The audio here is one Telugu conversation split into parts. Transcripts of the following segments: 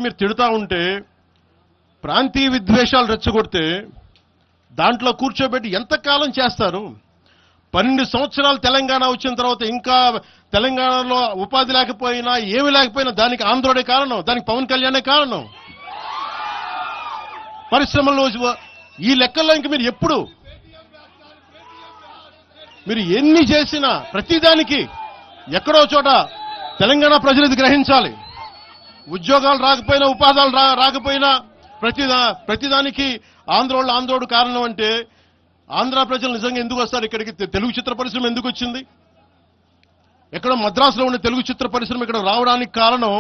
మీరు తిడుతూ ఉంటే ప్రాంతీయ విద్వేషాలు రెచ్చగొడితే దాంట్లో కూర్చోబెట్టి ఎంతకాలం చేస్తారు? 12 సంవత్సరాలు తెలంగాణ వచ్చిన తర్వాత ఇంకా తెలంగాణలో ఉపాధి లేకపోయినా ఏమి లేకపోయినా దానికి ఆంధ్రుడే కారణం, దానికి పవన్ కళ్యాణే కారణం. పరిశ్రమల్లో ఈ లెక్కల్లో ఇంక మీరు ఎప్పుడు మీరు ఎన్ని చేసినా ప్రతిదానికి ఎక్కడో చోట తెలంగాణ ప్రజలు ఇది గ్రహించాలి. ఉద్యోగాలు రాకపోయినా ఉపాధాలు రాకపోయినా ప్రతిదానికి ఆంధ్రోడు కారణం అంటే ఆంధ్ర ప్రజలు నిజంగా ఎందుకు వస్తారు ఇక్కడికి? తెలుగు చిత్ర పరిశ్రమ ఎందుకు వచ్చింది? ఎక్కడో మద్రాసులో ఉన్న తెలుగు చిత్ర పరిశ్రమ ఇక్కడ రావడానికి కారణం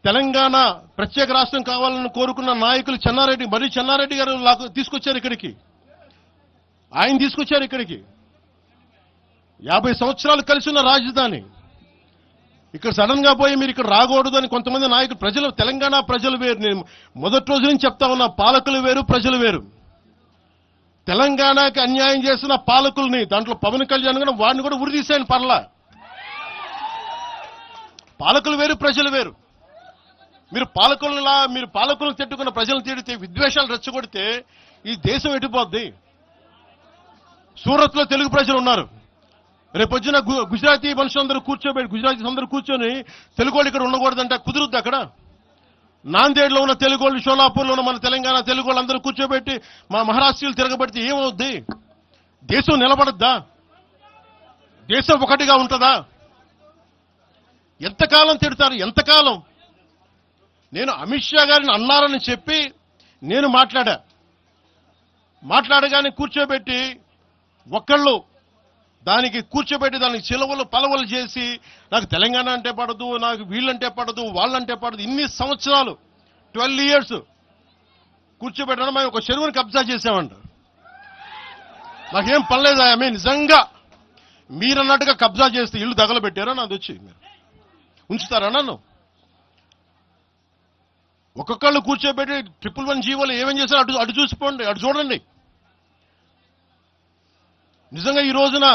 తెలంగాణ ప్రత్యేక రాష్ట్రం కావాలని కోరుకున్న నాయకులు చెన్నారెడ్డి గారు తీసుకొచ్చారు ఇక్కడికి. ఆయన తీసుకొచ్చారు ఇక్కడికి. 50 సంవత్సరాలు కలిసి ఉన్న రాజధాని ఇక్కడ సడన్ గా పోయి మీరు ఇక్కడ రాకూడదు అని కొంతమంది నాయకులు తెలంగాణ ప్రజలు వేరు. నేను మొదటి రోజు నుంచి చెప్తా ఉన్నా, పాలకులు వేరు, ప్రజలు వేరు. తెలంగాణకి అన్యాయం చేసిన పాలకుల్ని, దాంట్లో పవన్ కళ్యాణ్ కూడా వాడిని కూడా ఉరిదీశాను పర్లా. పాలకులు వేరు, ప్రజలు వేరు. మీరు పాలకులను తిట్టుకున్న ప్రజలను తిడితే, విద్వేషాలు రెచ్చగొడితే ఈ దేశం ఎటుపోద్ది? సూరత్ లో తెలుగు ప్రజలు ఉన్నారు. రేపొచ్చిన గుజరాతీ మనుషులందరూ గుజరాతీస్ అందరూ కూర్చొని తెలుగు వాళ్ళు ఇక్కడ ఉండకూడదంటే కుదురుద్ది అక్కడ? నాందేడ్లో ఉన్న తెలుగు వాళ్ళు, షోలాపూర్లో ఉన్న మన తెలంగాణ తెలుగు వాళ్ళు అందరూ కూర్చోబెట్టి మా మహారాష్ట్రీయులు తిరగబెడితే ఏమవుద్ది? దేశం నిలబడద్దా? దేశం ఒకటిగా ఉంటుందా? ఎంతకాలం తిడతారు? ఎంతకాలం? నేను అమిత్ షా గారిని అన్నారని చెప్పి నేను మాట్లాడగానే కూర్చోబెట్టి దానికి చిలవలు పలవలు చేసి నాకు తెలంగాణ అంటే పడదు, నాకు వీళ్ళంటే పడదు, వాళ్ళంటే పడదు, ఇన్ని సంవత్సరాలు 12 years కూర్చోబెట్టడం మేము ఒక చెరువుని కబ్జా చేసామంట. నాకేం పనిలేదా? నిజంగా మీరన్నట్టుగా కబ్జా చేస్తే ఇల్లు తగలబెట్టారా? నాది వచ్చి మీరు ఉంచుతారా నన్ను? ఒక్కొక్కళ్ళు కూర్చోబెట్టి 111 జీవోలు ఏమేం చేశారు అటు చూసిపోండి, అటు చూడండి. నిజంగా ఈ రోజున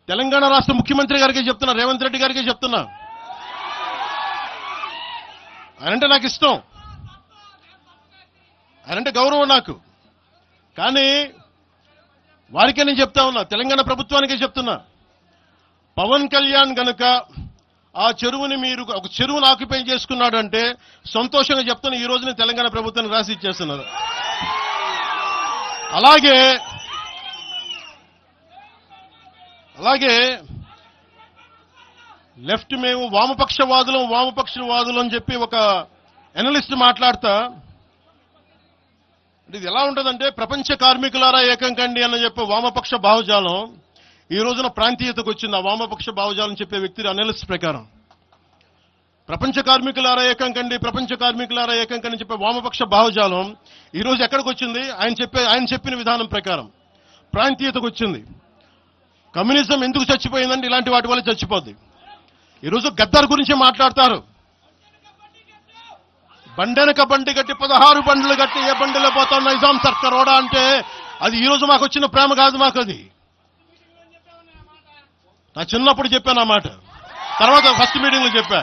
తెలంగాణ రాష్ట్ర ముఖ్యమంత్రి గారికి చెప్తున్నా, రేవంత్ రెడ్డి గారికి చెప్తున్నా, ఆయనంటే నాకు ఇష్టం, ఆయనంటే గౌరవం నాకు. కానీ వారికే నేను చెప్తా ఉన్నా, తెలంగాణ ప్రభుత్వానికే చెప్తున్నా, పవన్ కళ్యాణ్ గనుక ఆ చెరువుని ఒక చెరువును ఆక్యుపై చేసుకున్నాడంటే సంతోషంగా చెప్తున్నా, ఈ రోజున తెలంగాణ ప్రభుత్వాన్ని రాసి ఇచ్చేస్తున్నారు. అలాగే లెఫ్ట్ మేము వామపక్షవాదులు అని చెప్పి ఒక ఎనలిస్ట్ మాట్లాడతా, ఇది ఎలా ఉంటుందంటే ప్రపంచ కార్మికులారా ఏకం కండి అని చెప్పే వామపక్ష భావజాలం ఈ రోజున ప్రాంతీయతకు వచ్చింది. ఆ వామపక్ష భావజాలం చెప్పే వ్యక్తి అనలిస్ట్ ప్రకారం ప్రపంచ కార్మికులారా ఏకం కండి చెప్పే వామపక్ష భావజాలం ఈ రోజు ఎక్కడికి వచ్చింది? ఆయన చెప్పిన విధానం ప్రకారం ప్రాంతీయతకు వచ్చింది. కమ్యూనిజం ఎందుకు చచ్చిపోయిందంటే ఇలాంటి వాటి వల్ల చచ్చిపోద్ది. ఈరోజు గద్దర్ గురించి మాట్లాడతారు. బండెనక బండి కట్టి 16 బండ్లు కట్టి ఏ బండిలో పోతాం నిజాం సర్కార్ ఓడా అంటే అది ఈ రోజు మాకు వచ్చిన ప్రేమ కాదు. మాకు అది నా చిన్నప్పుడు చెప్పాను ఆ మాట, తర్వాత ఫస్ట్ మీటింగ్ లో చెప్పా.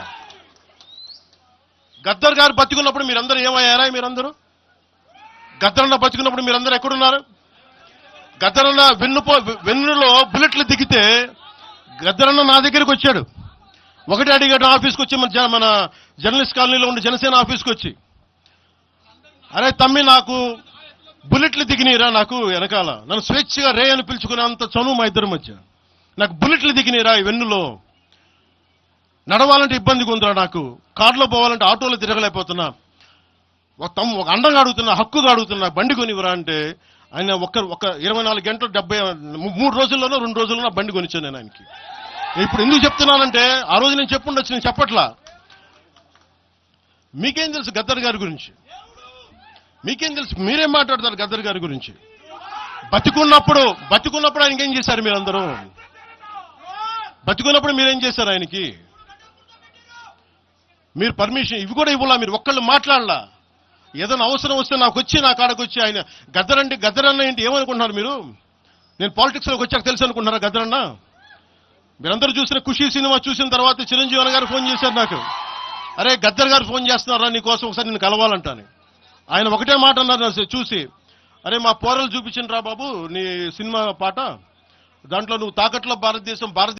గద్దర్ గారు బతికున్నప్పుడు మీరందరూ ఏమయ్యారా? గద్దరన్న బతికున్నప్పుడు మీరందరూ ఎక్కడున్నారు? గద్దరన్న వెన్నులో బుల్లెట్లు దిగితే గద్దరన్న నా దగ్గరికి వచ్చాడు. ఒకటి అడిగాడు ఆఫీస్కి వచ్చి, మన జర్నలిస్ట్ కాలనీలో ఉండే జనసేన ఆఫీస్కి వచ్చి, అరే తమ్మి నాకు బుల్లెట్లు దిగినీరా, నాకు వెనకాల నన్ను స్వేచ్ఛగా రే అని పిలుచుకునే అంత చనువు మా ఇద్దరి మధ్య, నాకు బుల్లెట్లు దిగినీరా ఈ వెన్నులో, నడవాలంటే ఇబ్బందిగా ఉందిరా, నాకు కారులో పోవాలంటే ఆటోలో తిరగలేకపోతున్నా, ఒక అండంగా అడుగుతున్నా, హక్కుగా అడుగుతున్నా, బండి కొనివరా అంటే ఆయన ఒక 24 గంటలు 3 రోజుల్లోనో 2 రోజుల్లోనో బండి కొనిచ్చాను నేను ఆయనకి. ఇప్పుడు ఎందుకు చెప్తున్నానంటే ఆ రోజు నేను చెప్పుండొచ్చు, నేను చెప్పట్లా. మీకేం తెలుసు గద్దర్ గారి గురించి? మీకేం తెలుసు? మీరేం మాట్లాడతారు గద్దర్ గారి గురించి? బతికున్నప్పుడు ఆయనకి ఏం చేశారు? మీరందరూ బతికున్నప్పుడు మీరేం చేశారు ఆయనకి? మీరు పర్మిషన్ ఇవి కూడా ఇవ్వాలా? మీరు ఒక్కళ్ళు మాట్లాడలా? ఏదైనా అవసరం వస్తే నా కాడకు వచ్చి ఆయన గద్దరన్న ఏంటి ఏమనుకుంటున్నారు మీరు? నేను పాలిటిక్స్ లోకి వచ్చాక తెలుసు అనుకుంటున్నారా గద్దరన్న? మీరందరూ చూసిన ఖుషీ సినిమా చూసిన తర్వాత చిరంజీవి గారు ఫోన్ చేశారు నాకు, అరే గద్దర్ గారు ఫోన్ చేస్తున్నారా నీకోసం ఒకసారి నేను కలవాలంటాను. ఆయన ఒకటే మాట అన్నారు చూసి, అరే మా పోరలు చూపించిన రా బాబు నీ సినిమా పాట, దాంట్లో నువ్వు తాకట్లో భారతదేశం